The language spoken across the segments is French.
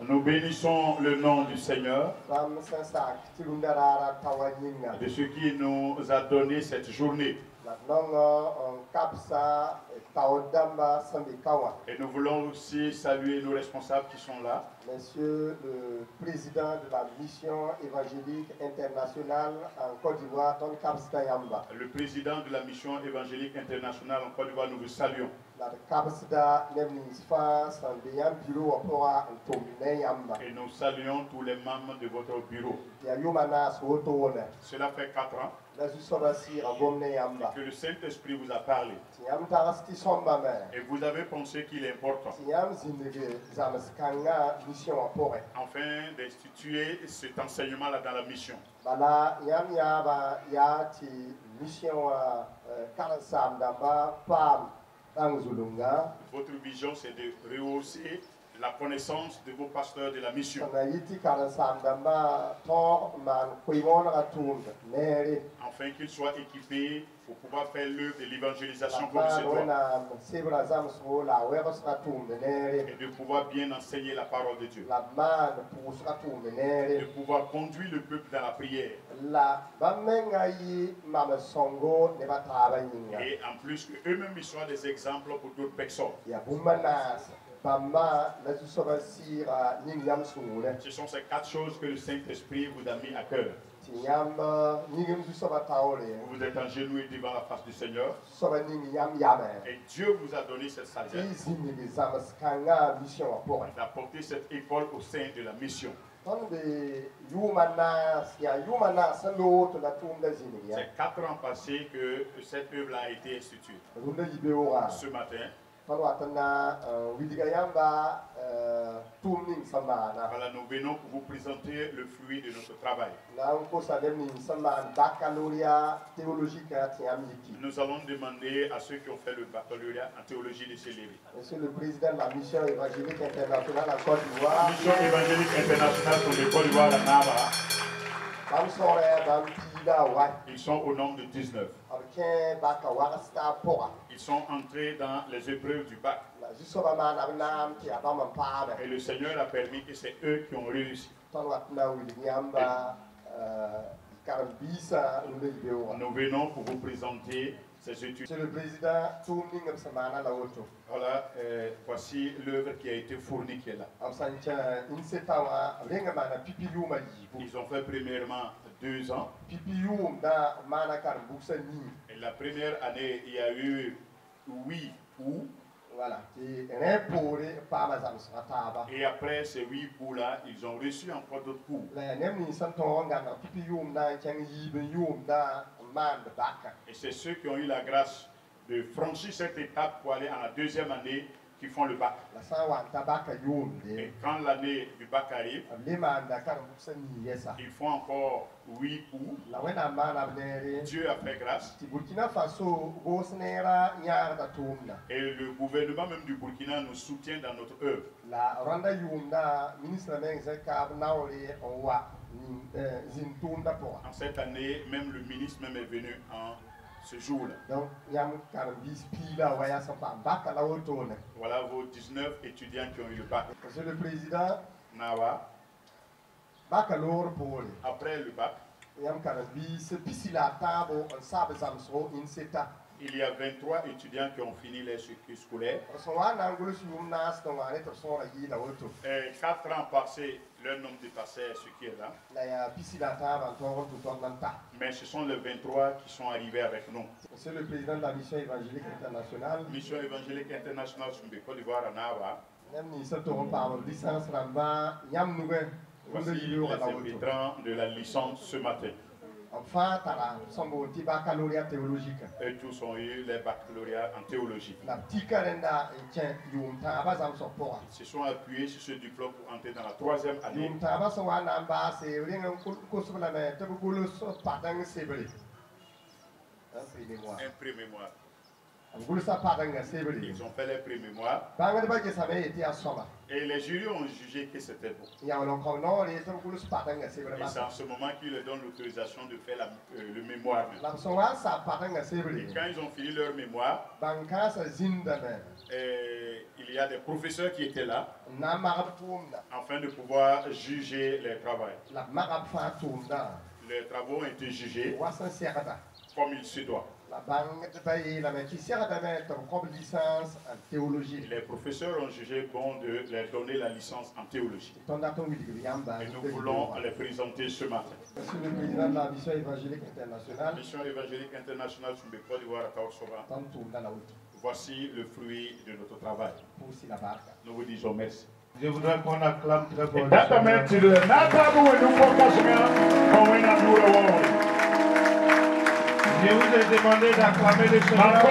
Nous bénissons le nom du Seigneur, de ce qui nous a donné cette journée. Et nous voulons aussi saluer nos responsables qui sont là. Monsieur le président de la mission évangélique internationale en Côte d'Ivoire, Don Kapsta Yamba. Le président de la mission évangélique internationale en Côte d'Ivoire, nous vous saluons. Et nous saluons tous les membres de votre bureau. Cela fait 4 ans que le Saint-Esprit vous a parlé. Et vous avez pensé qu'il est important afin d'instituer cet enseignement-là dans la mission. Votre vision, c'est de rehausser la connaissance de vos pasteurs de la mission, afin qu'ils soient équipés pour pouvoir faire l'œuvre de l'évangélisation comme il se doit, et de pouvoir bien enseigner la parole de Dieu, de pouvoir conduire le peuple dans la prière, et en plus qu'eux-mêmes ils soient des exemples pour d'autres personnes. Ce sont ces 4 choses que le Saint-Esprit vous a mis à cœur. Vous vous êtes agenouillé devant la face du Seigneur. Et Dieu vous a donné cette sagesse d'apporter cette école au sein de la mission. C'est 4 ans passés que cette œuvre a été instituée. Ce matin, voilà, nous venons pour vous présenter le fruit de notre travail. Nous allons demander à ceux qui ont fait le baccalauréat en théologie de s'élever. Monsieur le président de la mission évangélique internationale en Côte d'Ivoire. Mission évangélique internationale pour le Côte d'Ivoire à Nava. Ils sont au nombre de 19. Ils sont entrés dans les épreuves du bac. Et le Seigneur a permis que c'est eux qui ont réussi. Nous venons pour vous présenter ces études. Monsieur le président, voilà, voici l'œuvre qui a été fournie qui est là. Ils ont fait premièrement 2 ans. Et la première année, il y a eu 8 ou Voilà. Et après ces 8 coups-là, ils ont reçu encore d'autres coups. Et c'est ceux qui ont eu la grâce de franchir cette étape pour aller en la deuxième année qui font le bac. Et quand l'année du bac arrive, ils font encore 8 coups. Dieu a fait grâce. Et le gouvernement même du Burkina nous soutient dans notre œuvre. En cette année, même le ministre même est venu en ce jour-là. Voilà vos 19 étudiants qui ont eu le bac. Monsieur le Président, Nawa. Après le bac, il y a 23 étudiants qui ont fini les circuits scolaires. 4 ans passés, leur nombre dépassait ce qui est là. Mais ce sont les 23 qui sont arrivés avec nous. Monsieur le Président de la Mission évangélique internationale. Mission évangélique internationale sur le Côte d'Ivoire à Nawa. Voici les arbitrants de la licence ce matin. Et tous ont eu les baccalauréats en théologie. Ils se sont appuyés sur ce diplôme pour entrer dans la 3e année. Un pré-mémoire. Ils ont fait les pré-mémoires. Et les jurys ont jugé que c'était bon. Et c'est en ce moment qu'ils leur donnent l'autorisation de faire le mémoire. Et quand ils ont fini leur mémoire, il y a des professeurs qui étaient là afin de pouvoir juger les travaux. Les travaux ont été jugés comme il se doit. Les professeurs ont jugé bon de leur donner la licence en théologie. Et nous voulons les présenter ce matin. Monsieur le Président de la Mission évangélique internationale. Mission évangélique internationale sur le Côte d'Ivoire à Kaorsova. Voici le fruit de notre travail. Nous vous disons merci. Je voudrais qu'on acclame très fort. Je vous ai demandé d'acclamer le Seigneur.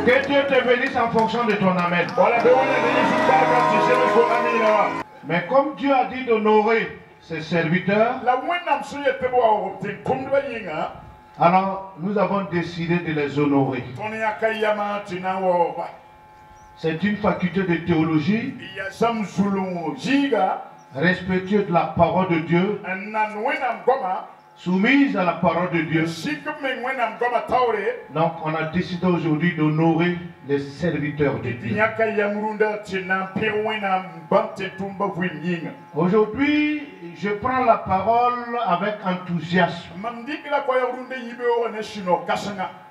Que Dieu te bénisse en fonction de ton amen. Mais comme Dieu a dit d'honorer ses serviteurs, alors nous avons décidé de les honorer. C'est une faculté de théologie, respectueux de la parole de Dieu, soumise à la parole de Dieu. Donc on a décidé aujourd'hui d'honorer les serviteurs de Dieu. Aujourd'hui, je prends la parole avec enthousiasme.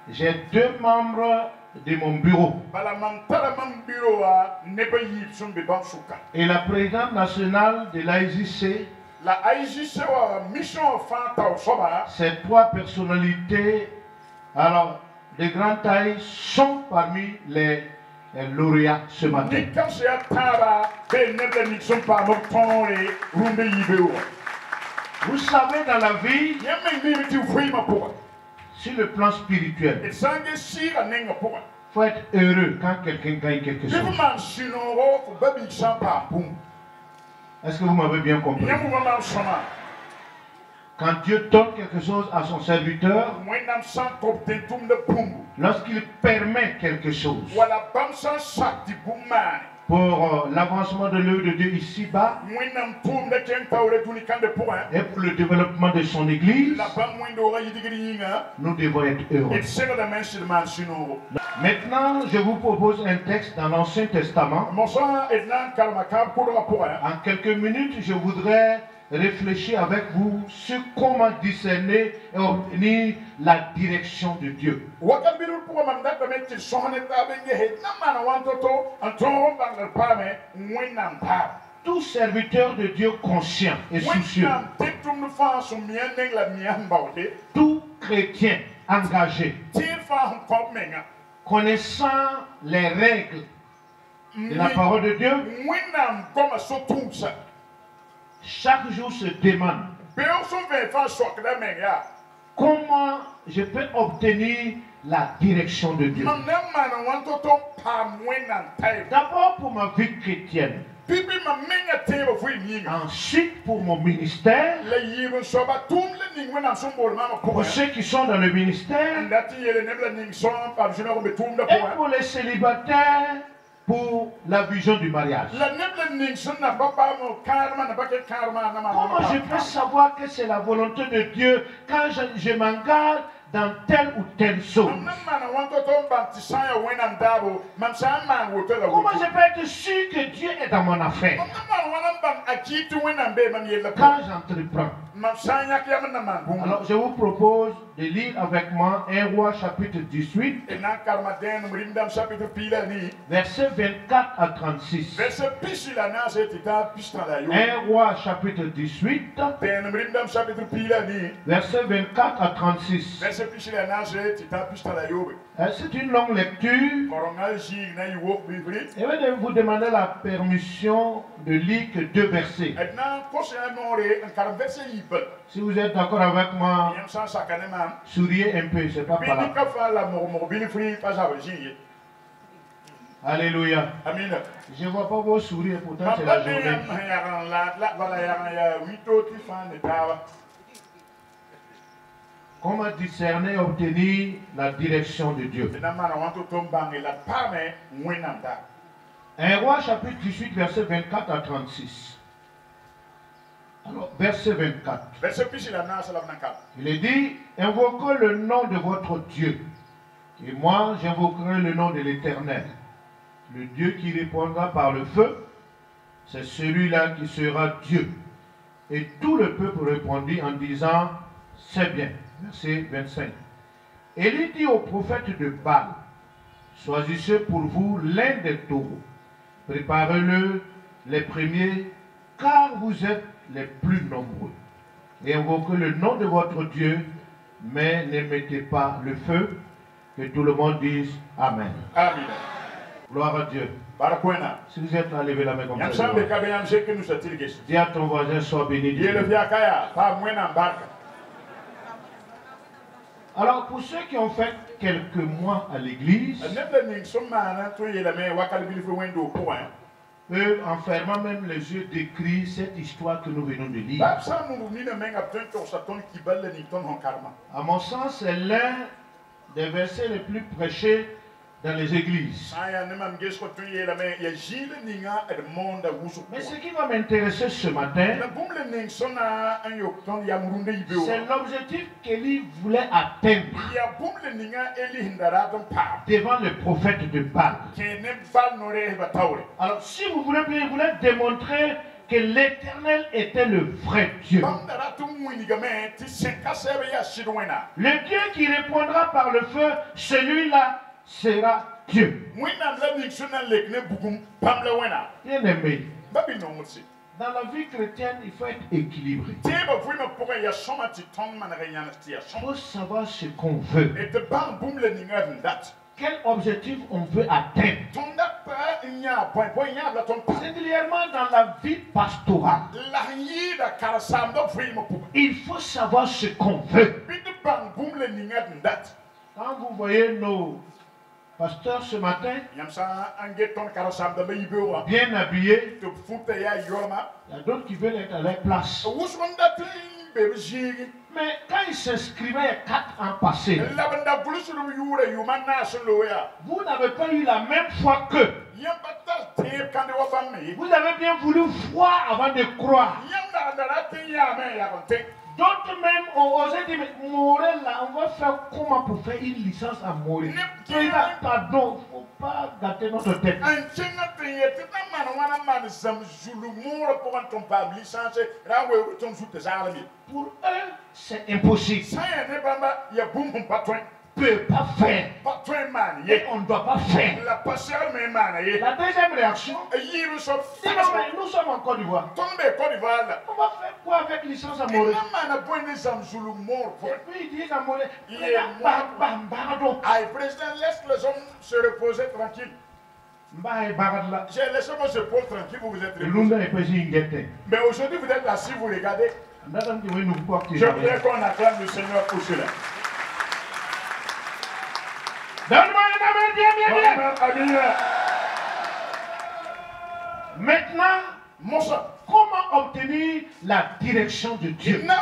J'ai 2 membres de mon bureau. Et la présidente nationale de l'AIJC. Ces 3 personnalités, alors de grande taille, sont parmi les lauréats ce matin. Vous savez, dans la vie, sur le plan spirituel, il faut être heureux quand quelqu'un gagne quelque chose. Est-ce que vous m'avez bien compris? Quand Dieu donne quelque chose à son serviteur, lorsqu'il permet quelque chose pour l'avancement de l'œuvre de Dieu ici-bas et pour le développement de son église, nous devons être heureux. Maintenant, je vous propose un texte dans l'Ancien Testament. En quelques minutes, je voudrais réfléchir avec vous sur comment discerner et obtenir la direction de Dieu. Tout serviteur de Dieu conscient et soucieux, tout chrétien engagé, connaissant les règles de la parole de Dieu, chaque jour se demande comment je peux obtenir la direction de Dieu. D'abord pour ma vie chrétienne, ensuite pour mon ministère, pour ceux qui sont dans le ministère, et pour les célibataires, pour la vision du mariage. Comment je peux savoir que c'est la volonté de Dieu quand je m'engage dans telle ou telle chose? Comment je peux être sûr que Dieu est dans mon affaire quand j'entreprends? Alors je vous propose de lire avec moi 1 Roi chapitre 18, versets 24 à 36. 1 Roi chapitre 18, versets 24 à 36. C'est une longue lecture. Et je vais vous demander la permission de lire que 2 versets. Si vous êtes d'accord avec moi, souriez un peu, c'est pas par là. Alléluia. Je ne vois pas vos sourires, pourtant c'est la journée. Comment discerner et obtenir la direction de Dieu? 1 Roi chapitre 18, verset 24 à 36. Alors, verset 24. Il est dit, invoquez le nom de votre Dieu. Et moi, j'invoquerai le nom de l'Éternel. Le Dieu qui répondra par le feu, c'est celui-là qui sera Dieu. Et tout le peuple répondit en disant, c'est bien. Verset 25. Élie dit au prophète de Baal, choisissez pour vous l'un des taureaux. Préparez-le les premiers, car vous êtes les plus nombreux. Et invoquez le nom de votre Dieu, mais ne mettez pas le feu. Que tout le monde dise Amen. Amen. Gloire à Dieu. Si vous êtes là, levez la main comme ça. Dis à ton voisin, sois béni. Alors, pour ceux qui ont fait quelques mois à l'église, eux, en fermant même les yeux, décrivent cette histoire que nous venons de lire. À mon sens, c'est l'un des versets les plus prêchés dans les églises. Mais ce qui va m'intéresser ce matin, c'est l'objectif qu'Élie voulait atteindre devant le prophète de Baal. Alors, si vous voulez bien, il voulait démontrer que l'Éternel était le vrai Dieu. Le Dieu qui répondra par le feu, celui-là sera Dieu. Bien aimé, dans la vie chrétienne, il faut être équilibré. Il faut savoir ce qu'on veut. Quel objectif on veut atteindre. Singulièrement dans la vie pastorale, il faut savoir ce qu'on veut. Quand vous voyez nos pasteurs ce matin, bien habillés, il y a d'autres qui veulent être à leur place. Mais quand ils s'inscrivaient il y a 4 ans passés, vous n'avez pas eu la même foi qu'eux. Vous avez bien voulu voir avant de croire. D'autres même ont osé dire, mais mourir là, on va faire comment pour faire une licence à mourir? Pardon, il ne faut pas gâter notre tête. Pour eux, c'est impossible. On ne peut pas faire. Et on ne doit pas faire. La deuxième réaction, nous sommes en Côte d'Ivoire. On va faire quoi avec licence à mourir? Et puis ils disent à mourir, président, laisse les hommes se reposer tranquille. J'ai laissé vos épaules tranquilles, vous vous êtes reposés. Mais aujourd'hui, vous êtes assis, vous regardez. Je voudrais qu'on acclame le Seigneur pour cela. Donne-moi un amen, bien. Maintenant, comment obtenir la direction de Dieu? Quand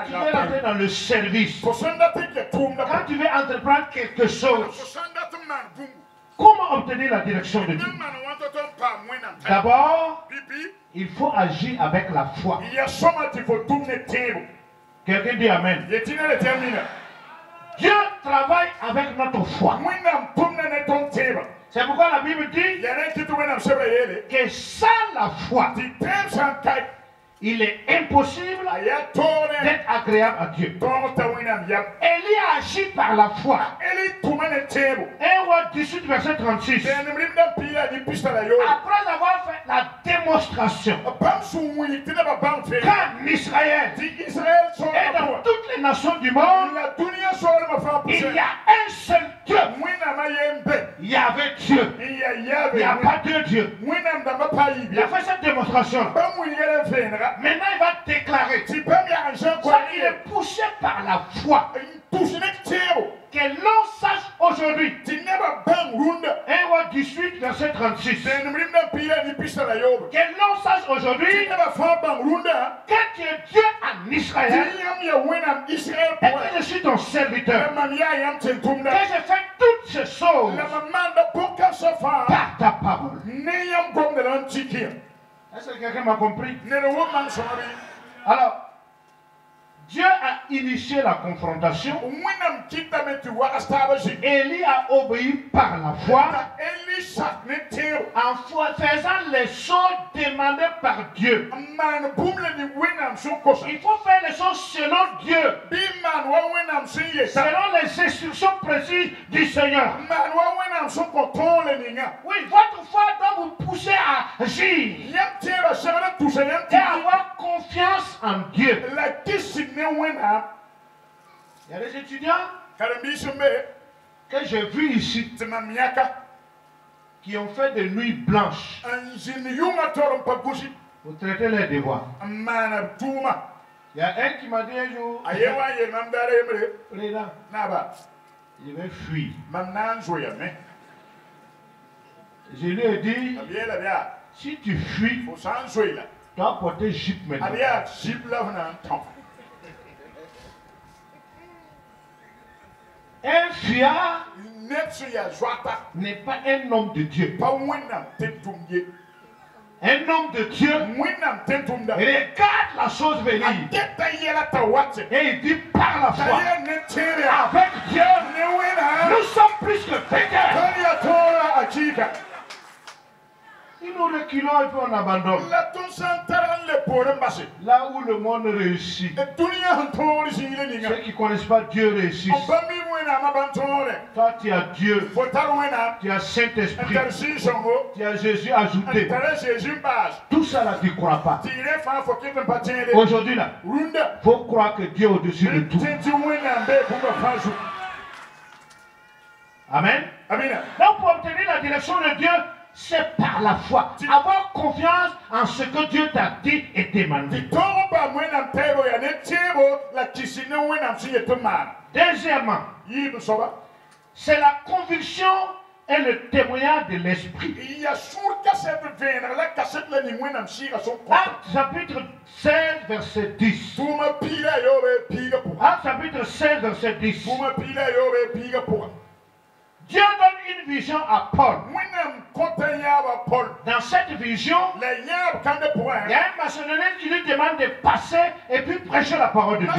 tu veux entrer dans le service, quand tu veux entreprendre quelque chose, comment obtenir la direction de Dieu? D'abord, il faut agir avec la foi. Quelqu'un dit Amen. Dieu travaille avec notre foi. C'est pourquoi la Bible dit que sans la foi, il est impossible d'être agréable à Dieu. Élie a agi par la foi. 1 Roi 18, verset 36. Après avoir fait la démonstration qu'en Israël et dans toutes les nations du monde, il y a un seul Dieu. Il y avait Dieu. Il n'y a pas deux dieux. Il a fait cette démonstration. Maintenant, il va déclarer qu'il est poussé par la foi. Que l'on sache aujourd'hui, 1 Roi 18, verset 36, que l'on sache aujourd'hui que tu es Dieu en Israël et que je suis ton serviteur, que je fais toutes ces choses par ta parole. Est-ce que quelqu'un m'a compris? Alors, Dieu a initié la confrontation. Élie a obéi par la foi en faisant les choses demandées par Dieu. Il faut faire les choses selon Dieu, selon les instructions précises du Seigneur. Oui, votre foi doit vous pousser à agir et avoir confiance en Dieu. Il y a des étudiants que j'ai vus ici qui ont fait des nuits blanches pour traiter leurs devoirs. Il y a un qui m'a dit un jour, je vais fuir. Je lui ai dit, si tu fuis, tu dois porter jupe maintenant. Un fiard n'est pas un homme de Dieu. Un homme de Dieu regarde la chose venir et il dit par la foi, avec Dieu, nous sommes plus que vainqueurs. Si nous reculons et puis on abandonne, là où le monde réussit, ceux qui ne connaissent pas Dieu réussissent. Toi tu as Dieu, tu as Saint-Esprit, tu as Jésus ajouté. Tout ça là tu ne crois pas. Aujourd'hui là, il faut croire que Dieu est au-dessus de tout. Amen. Donc pour obtenir la direction de Dieu, c'est par la foi. Avoir confiance en ce que Dieu t'a dit et demandé. Deuxièmement, c'est la conviction et le témoignage de l'esprit. Acte chapitre 16, verset 10. Acte chapitre 16, verset 10. Dieu donne une vision à Paul. Dans cette vision, il y a un Macédonien qui lui demande de passer et puis prêcher la parole de Dieu.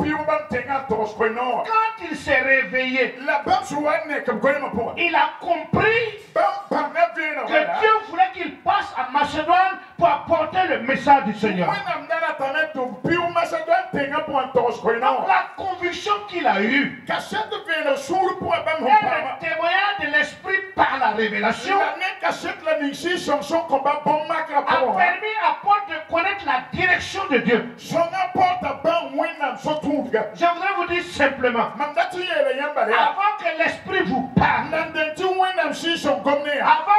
Quand il s'est réveillé, il a compris que Dieu voulait qu'il passe à Macédoine pour apporter le message du Seigneur. Donc la conviction qu'il a eue et le témoignage de l'esprit par la révélation a permis à Paul de connaître la direction de Dieu. Je voudrais vous dire simplement, avant que l'esprit vous parle, avant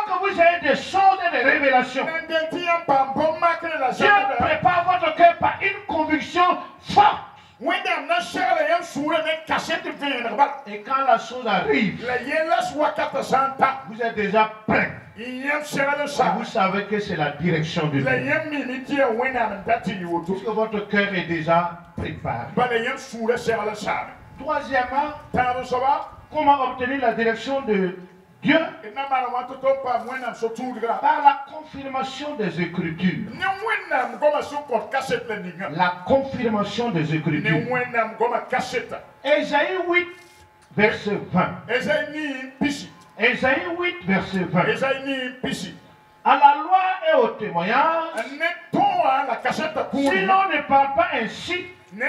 que vous ayez des choses et des révélations, Dieu prépare votre cœur par une conviction forte. Et quand la chose arrive, vous êtes déjà prêt. Et vous savez que c'est la direction de Dieu. Puisque votre cœur est déjà préparé. Troisièmement, comment obtenir la direction de Dieu? Par la confirmation des Écritures. La confirmation des Écritures. Ésaïe 8, verset 20. Ésaïe 8, verset 20. À la loi et au témoignage, si l'on ne parle pas ainsi, il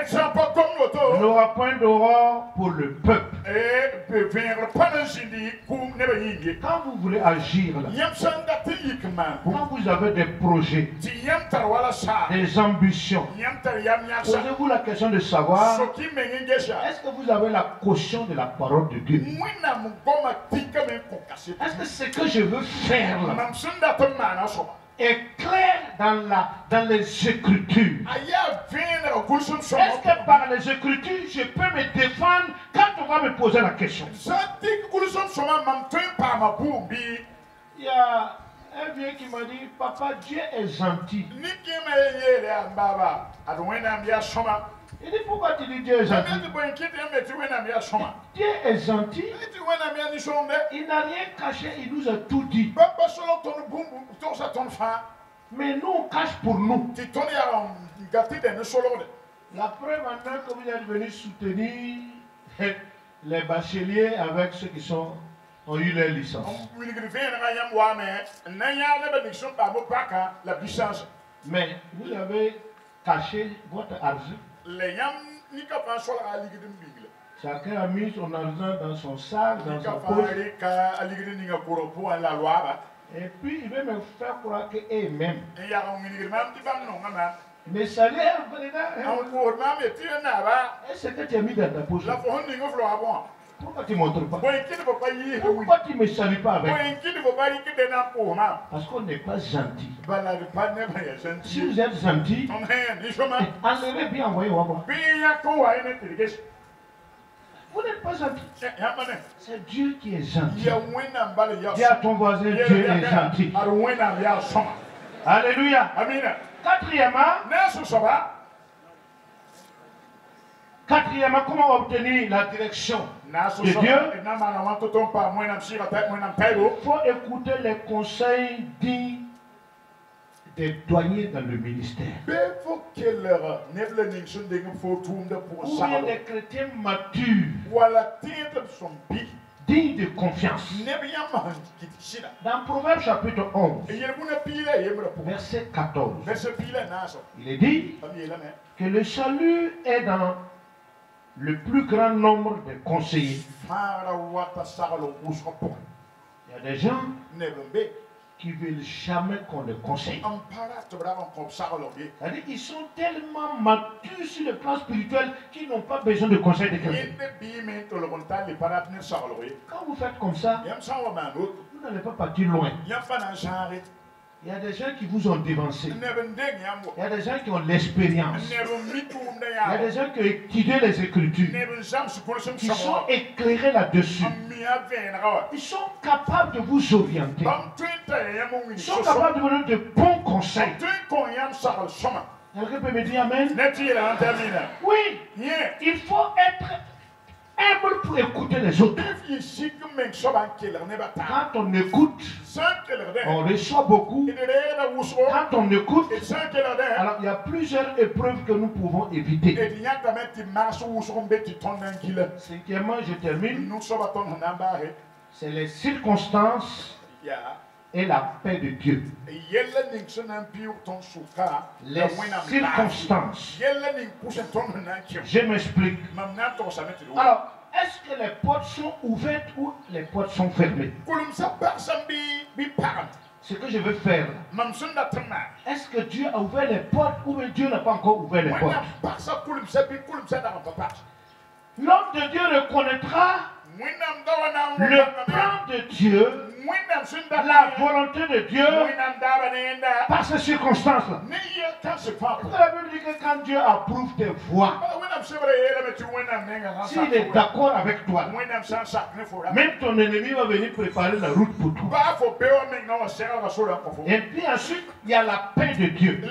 n'aura point d'aurore pour le peuple. Quand vous voulez agir là, quand vous avez des projets, des ambitions, posez-vous la question de savoir, est-ce que vous avez la caution de la parole de Dieu? Est-ce que ce que je veux faire là est clair dans les Écritures? Est-ce que par les Écritures, je peux me défendre quand on va me poser la question? Il y a un vieux qui m'a dit, papa, Dieu est gentil. Il dit, pourquoi tu dis Dieu est gentil? Dieu est gentil. Il n'a rien caché, il nous a tout dit. Mais nous, on cache pour nous. La preuve maintenant que vous êtes venus soutenir les bacheliers avec ceux qui ont eu leur licence. Mais vous avez caché votre argent. Chacun a mis son argent dans son sac, dans sa poche. Et puis il veut me faire croire qu'eux-mêmes. Mais ça l'air, est-ce que tu as mis dans ta poche? Pourquoi tu ne montres pas? Pourquoi tu ne me salues pas avec? Parce qu'on n'est pas gentil. Si vous êtes gentil, enlevez bien, envoyez moi. Vous n'êtes pas gentil. C'est Dieu qui est gentil. Dis à ton voisin, Dieu est gentil. Alléluia. Quatrièmement, comment obtenir la direction de Dieu? Il faut écouter les conseils dignes des douaniers dans le ministère. Ou bien des chrétiens matures, dignes de confiance. Dans Proverbes chapitre 11, verset 14, il est dit que le salut est dans le plus grand nombre de conseillers. Il y a des gens qui ne veulent jamais qu'on les conseille. C'est-à-dire qu'ils sont tellement matures sur le plan spirituel qu'ils n'ont pas besoin de conseils de quelqu'un. Quand vous faites comme ça, vous n'allez pas partir loin. Il y a des gens qui vous ont dévancé. Il y a des gens qui ont l'expérience. Il y a des gens qui ont étudié les Écritures. Qui sont éclairés là-dessus. Ils sont capables de vous orienter. Ils sont capables de vous donner de bons conseils. Quelqu'un peut me dire Amen? Oui, il faut être humble pour écouter les autres. Quand on écoute, on reçoit beaucoup. Quand on écoute, alors il y a plusieurs épreuves que nous pouvons éviter. Cinquièmement, je termine. C'est les circonstances et la paix de Dieu. Les circonstances. Je m'explique. Alors, est-ce que les portes sont ouvertes ou les portes sont fermées? Ce que je veux faire, est-ce que Dieu a ouvert les portes ou Dieu n'a pas encore ouvert les portes? L'homme de Dieu reconnaîtra le plan de Dieu, la volonté de Dieu par ces circonstances-là. La Bible dit que quand Dieu approuve tes voies, s'il est d'accord avec toi, même ton ennemi va venir préparer la route pour toi. Et puis ensuite, il y a la paix de Dieu.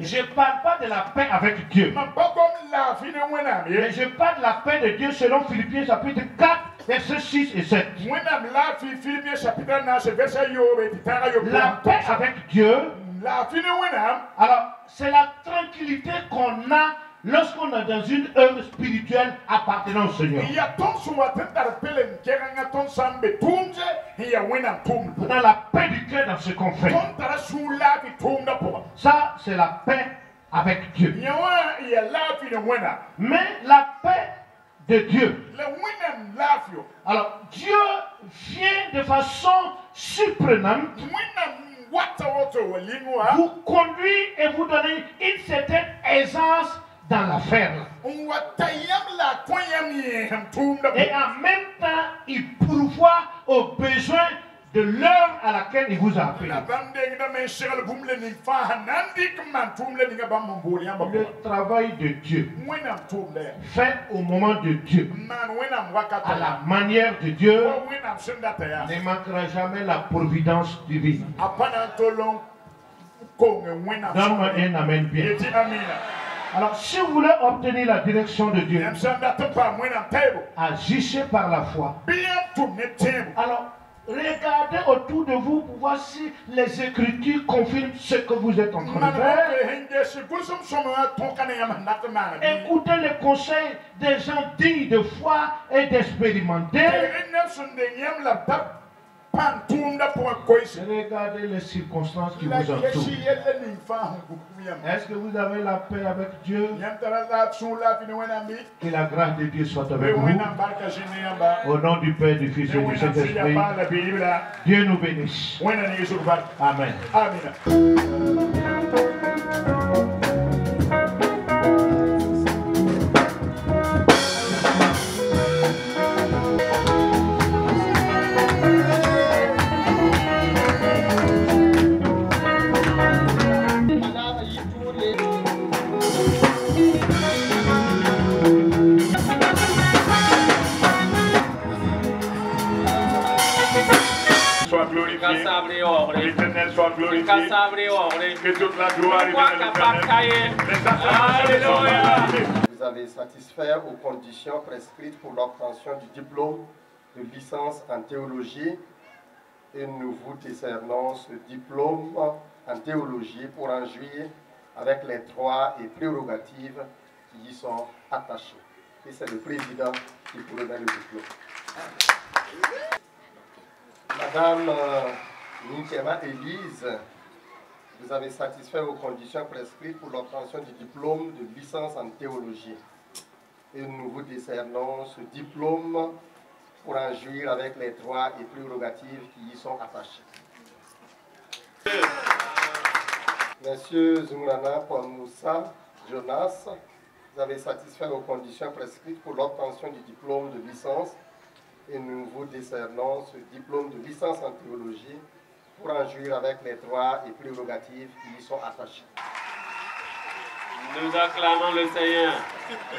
Je ne parle pas de la paix avec Dieu, mais je parle de la paix de Dieu selon Philippiens chapitre 4, versets 6 et 7. La paix avec Dieu, alors c'est la tranquillité qu'on a lorsqu'on est dans une œuvre spirituelle appartenant au Seigneur. On a la paix du cœur dans ce qu'on fait. Ça, c'est la paix avec Dieu. Mais la paix de Dieu. Alors, Dieu vient de façon surprenante vous conduire et vous donner une certaine aisance dans l'affaire. Et en même temps, il pourvoit aux besoins de l'heure à laquelle il vous a appelé. Le travail de Dieu, fait au moment de Dieu, à la manière de Dieu, ne manquera jamais la providence divine. Donne-moi un amen bien. Alors, si vous voulez obtenir la direction de Dieu, agissez par la foi. Alors, regardez autour de vous pour voir si les Écritures confirment ce que vous êtes en train de faire. Écoutez les conseils des gens dignes de foi et d'expérimenter. Regardez les circonstances qui vous entourent. Est-ce que vous avez la paix avec Dieu? Que la grâce de Dieu soit avec vous. Au nom du Père, du Fils et du Saint-Esprit, Dieu nous bénisse. Amen. L'Éternel soit glorifié, que toute la gloire est Vous avez satisfait aux conditions prescrites pour l'obtention du diplôme de licence en théologie et nous vous décernons ce diplôme en théologie pour en jouir avec les droits et prérogatives qui y sont attachés. Et c'est le président qui vous remet le diplôme. Madame Ninkema Élise, vous avez satisfait aux conditions prescrites pour l'obtention du diplôme de licence en théologie. Et nous vous décernons ce diplôme pour en jouir avec les droits et prérogatives qui y sont attachés. Monsieur Zumrana Pamoussa Jonas, vous avez satisfait aux conditions prescrites pour l'obtention du diplôme de licence et nous vous décernons ce diplôme de licence en théologie pour en jouir avec les droits et prérogatives qui y sont attachés. Nous acclamons le Seigneur.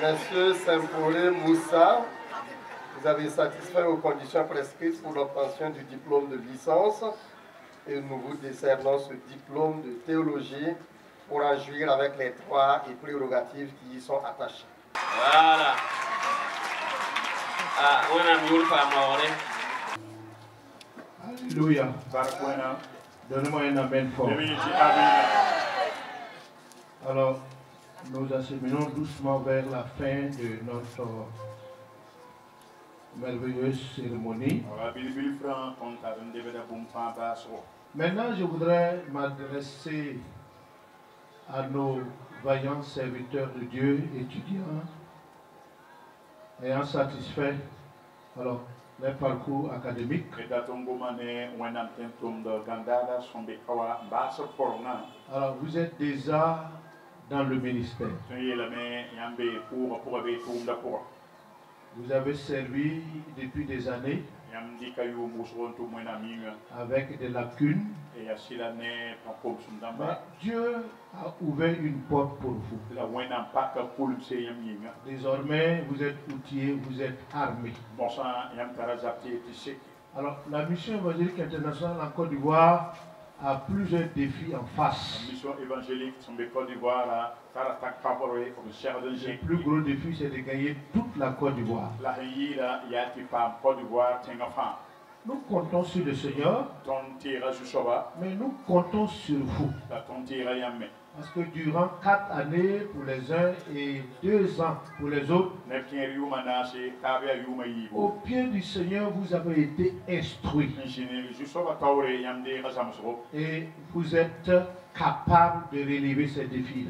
Monsieur Sempore Moussa, vous avez satisfait aux conditions prescrites pour l'obtention du diplôme de licence et nous vous décernons ce diplôme de théologie pour en jouir avec les droits et prérogatives qui y sont attachés. Voilà. Alléluia. Donnez-moi un amen fort. Alors, nous acheminons doucement vers la fin de notre merveilleuse cérémonie. Maintenant, je voudrais m'adresser à nos vaillants serviteurs de Dieu, étudiants, ayant satisfait alors, les parcours académiques. Alors, vous êtes déjà dans le ministère. Vous avez servi depuis des années avec des lacunes. Mais Dieu a ouvert une porte pour vous. Désormais, vous êtes outillés, vous êtes armés. Alors, la mission évangélique internationale en Côte d'Ivoire a plusieurs défis en face. La mission évangélique en Côte d'Ivoire, le plus gros défi, c'est de gagner toute la Côte d'Ivoire. Nous comptons sur le Seigneur, mais nous comptons sur vous. Parce que durant 4 années pour les uns et 2 ans pour les autres, au pied du Seigneur, vous avez été instruits. Et vous êtes capable de relever ces défis.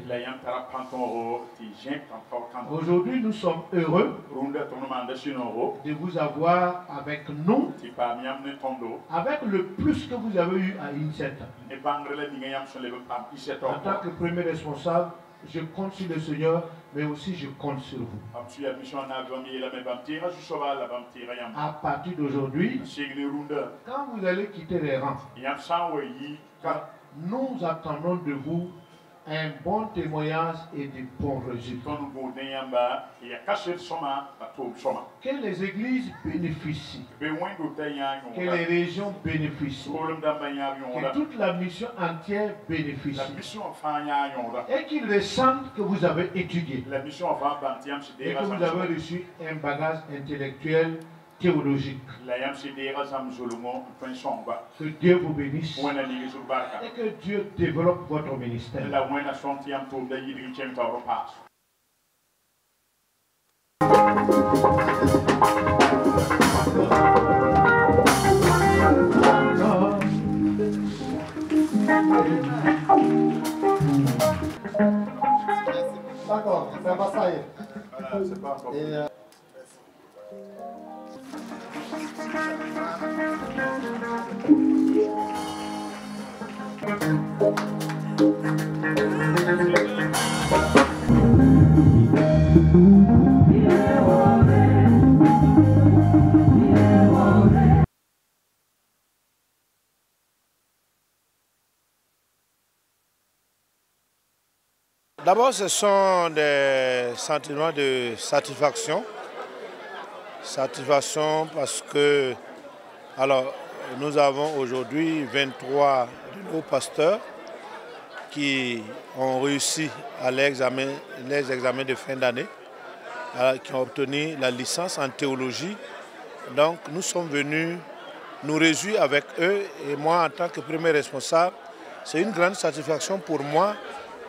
Aujourd'hui, nous sommes heureux de vous avoir avec nous, avec le plus que vous avez eu à Inset. En tant que premier responsable, je compte sur le Seigneur, mais aussi je compte sur vous. À partir d'aujourd'hui, quand vous allez quitter les rangs, nous attendons de vous un bon témoignage et de bons résultats. Que les églises bénéficient, que les régions bénéficient, que toute la mission entière bénéficie, et qu'ils ressentent que vous avez étudié et que vous avez reçu un bagage intellectuel théologique. Que Dieu vous bénisse et que Dieu développe votre ministère. D'accord, ça va, ça y est. Voilà, c'est pas encore. D'abord, ce sont des sentiments de satisfaction. Satisfaction parce que, alors, nous avons aujourd'hui 23 de nos pasteurs qui ont réussi à les examens de fin d'année, qui ont obtenu la licence en théologie. Donc, nous sommes venus nous réjouir avec eux. Et moi, en tant que premier responsable, c'est une grande satisfaction pour moi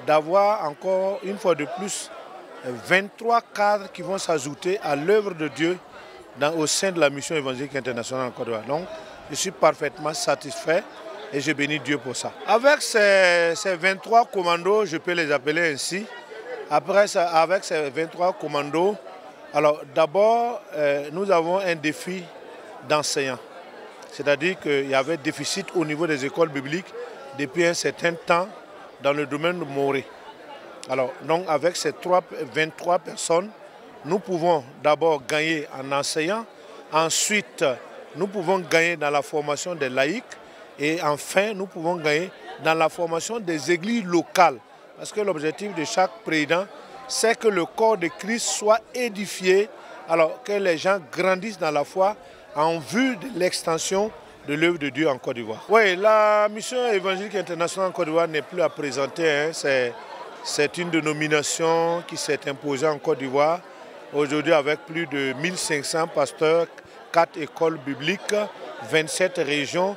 d'avoir encore une fois de plus 23 cadres qui vont s'ajouter à l'œuvre de Dieu au sein de la mission évangélique internationale en Côte d'Ivoire. Donc, je suis parfaitement satisfait et je bénis Dieu pour ça. Avec ces 23 commandos, je peux les appeler ainsi. Après, avec ces 23 commandos, alors d'abord, nous avons un défi d'enseignants. C'est-à-dire qu'il y avait déficit au niveau des écoles bibliques depuis un certain temps dans le domaine de Morée. Alors, donc avec ces 23 personnes, nous pouvons d'abord gagner en enseignant, ensuite nous pouvons gagner dans la formation des laïcs et enfin nous pouvons gagner dans la formation des églises locales. Parce que l'objectif de chaque président, c'est que le corps de Christ soit édifié, alors que les gens grandissent dans la foi en vue de l'extension de l'œuvre de Dieu en Côte d'Ivoire. Oui, la mission évangélique internationale en Côte d'Ivoire n'est plus à présenter. C'est une dénomination qui s'est imposée en Côte d'Ivoire aujourd'hui avec plus de 1500 pasteurs, 4 écoles bibliques, 27 régions.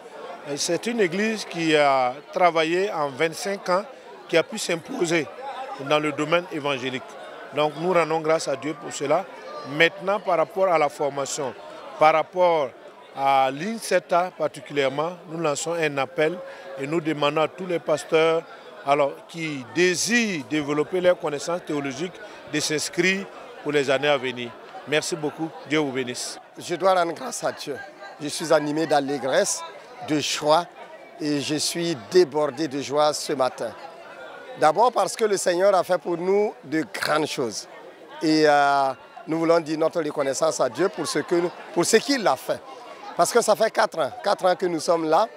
C'est une église qui a travaillé en 25 ans, qui a pu s'imposer dans le domaine évangélique. Donc nous rendons grâce à Dieu pour cela. Maintenant, par rapport à la formation, par rapport à l'INSETA particulièrement, nous lançons un appel et nous demandons à tous les pasteurs qui désirent développer leurs connaissances théologiques de s'inscrire pour les années à venir. Merci beaucoup. Dieu vous bénisse. Je dois rendre grâce à Dieu. Je suis animé d'allégresse, de joie et je suis débordé de joie ce matin. D'abord parce que le Seigneur a fait pour nous de grandes choses. Et nous voulons dire notre reconnaissance à Dieu pour ce qu'il a fait. Parce que ça fait 4 ans que nous sommes là.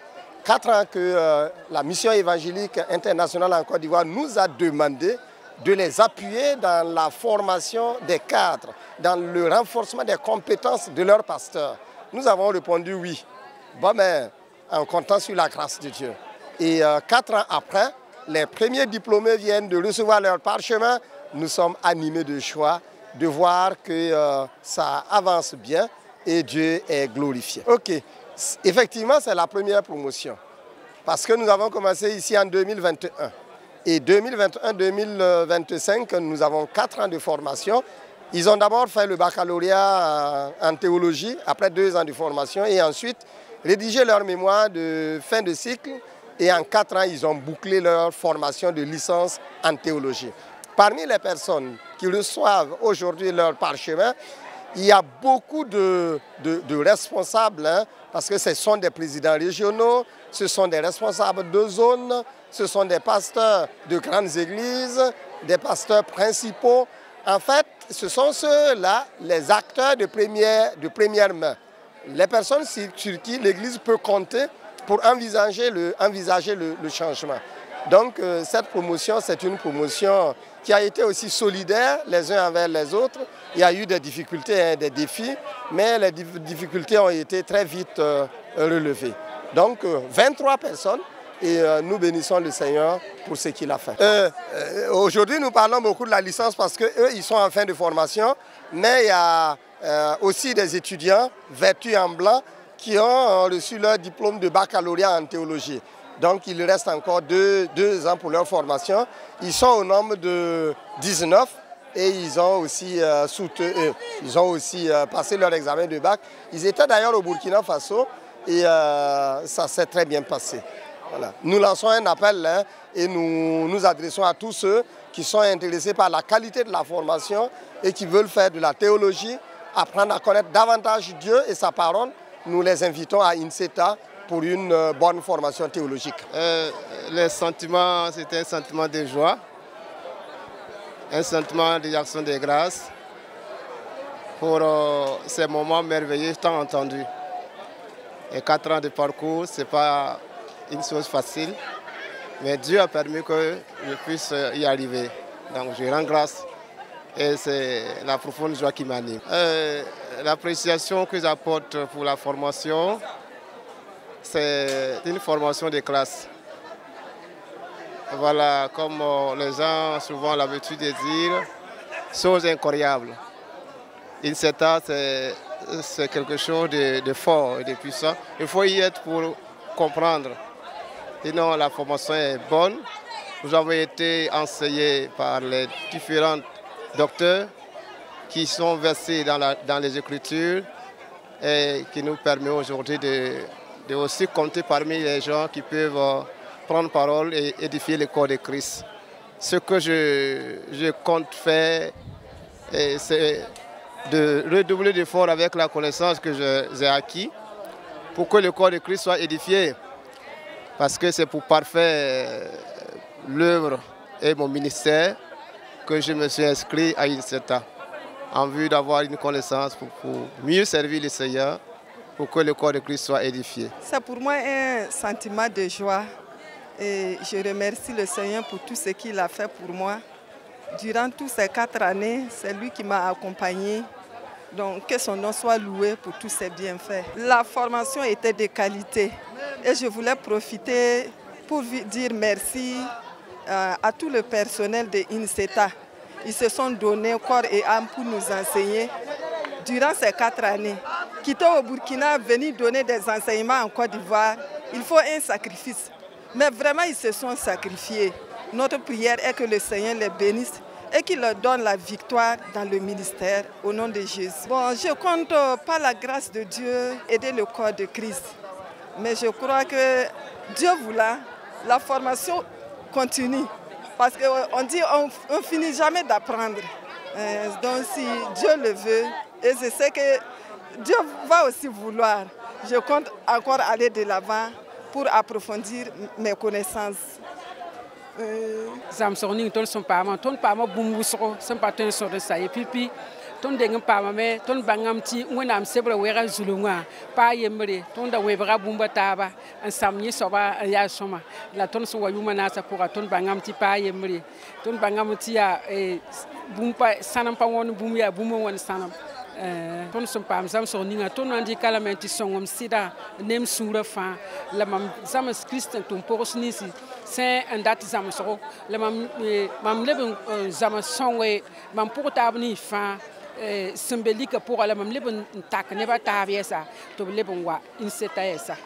4 ans que la mission évangélique internationale en Côte d'Ivoire nous a demandé de les appuyer dans la formation des cadres, dans le renforcement des compétences de leurs pasteurs. Nous avons répondu oui. Bon, mais en comptant sur la grâce de Dieu. Et 4 ans après, les premiers diplômés viennent de recevoir leur parchemin. Nous sommes animés de joie de voir que ça avance bien et Dieu est glorifié. Ok, effectivement, c'est la première promotion. Parce que nous avons commencé ici en 2021. Et 2021-2025, nous avons 4 ans de formation. Ils ont d'abord fait le baccalauréat en théologie, après 2 ans de formation, et ensuite rédigé leur mémoire de fin de cycle. Et en 4 ans, ils ont bouclé leur formation de licence en théologie. Parmi les personnes qui reçoivent aujourd'hui leur parchemin, il y a beaucoup de responsables, parce que ce sont des présidents régionaux, ce sont des responsables de zone, ce sont des pasteurs de grandes églises, des pasteurs principaux. En fait, ce sont ceux-là, les acteurs de première main. Les personnes sur qui l'Église peut compter pour envisager le changement. Donc, cette promotion, c'est une promotion qui a été aussi solidaire les uns envers les autres. Il y a eu des difficultés, des défis, mais les difficultés ont été très vite relevées. Donc, 23 personnes, et nous bénissons le Seigneur pour ce qu'il a fait. Aujourd'hui, nous parlons beaucoup de la licence parce qu'eux, ils sont en fin de formation, mais il y a aussi des étudiants vêtus en blanc qui ont reçu leur diplôme de baccalauréat en théologie. Donc, il reste encore 2 ans pour leur formation. Ils sont au nombre de 19 et ils ont aussi, passé leur examen de bac. Ils étaient d'ailleurs au Burkina Faso et ça s'est très bien passé. Voilà. Nous lançons un appel et nous nous adressons à tous ceux qui sont intéressés par la qualité de la formation et qui veulent faire de la théologie, apprendre à connaître davantage Dieu et sa parole. Nous les invitons à INSETA pour une bonne formation théologique. Le sentiment, c'était un sentiment de joie, un sentiment d'action de grâce pour ces moments merveilleux tant entendus. Et 4 ans de parcours, ce n'est pas une chose facile, mais Dieu a permis que je puisse y arriver. Donc je rends grâce et c'est la profonde joie qui m'anime. L'appréciation que j'apporte pour la formation, c'est une formation de classe. Voilà, comme les gens souvent ont l'habitude de dire, chose incroyable. INSETA, c'est quelque chose de fort et de puissant. Il faut y être pour comprendre. Sinon, la formation est bonne. Nous avons été enseignés par les différents docteurs qui sont versés dans les Écritures et qui nous permet aujourd'hui de aussi compter parmi les gens qui peuvent prendre parole et édifier le corps de Christ. Ce que je compte faire, c'est de redoubler d'efforts avec la connaissance que j'ai acquis pour que le corps de Christ soit édifié. Parce que c'est pour parfaire l'œuvre et mon ministère que je me suis inscrit à INSETA, en vue d'avoir une connaissance pour mieux servir le Seigneur, pour que le corps de Christ soit édifié. C'est pour moi un sentiment de joie et je remercie le Seigneur pour tout ce qu'il a fait pour moi. Durant toutes ces 4 années, c'est lui qui m'a accompagné. Donc que son nom soit loué pour tous ses bienfaits. La formation était de qualité et je voulais profiter pour dire merci à tout le personnel de INSETA ils se sont donnés corps et âme pour nous enseigner durant ces 4 années. Quitter au Burkina, venir donner des enseignements en Côte d'Ivoire, il faut un sacrifice. Mais vraiment, ils se sont sacrifiés. Notre prière est que le Seigneur les bénisse et qu'il leur donne la victoire dans le ministère au nom de Jésus. Bon, je compte par la grâce de Dieu aider le corps de Christ. Mais je crois que Dieu voulant, la formation continue. Parce qu'on dit on ne finit jamais d'apprendre. Donc si Dieu le veut, et je sais que Dieu va aussi vouloir, je compte encore aller de l'avant pour approfondir mes connaissances. Zamsorning ton son pama bumbuso son patin sur de ça et puis ton dengam pama me ton bangam ti wenam sebre wera zulunga pa yemre ton da webra bumba taba en samni soba ya soma la ton so wayuma na sa pour ton bangam ti pa yemre ton bangam ti ya bumpa sanam pa won bumya bumo won sanam ton son pam zamsorning ton andi kalamenti songom sida nem sura fa la mam zam Christ ton porosnisi c'est un date zamsoro le mam leben zamsongwe mam portable ni fa symbolique pour le mam leben tak ne ba tabiesa to leben wa inseta esa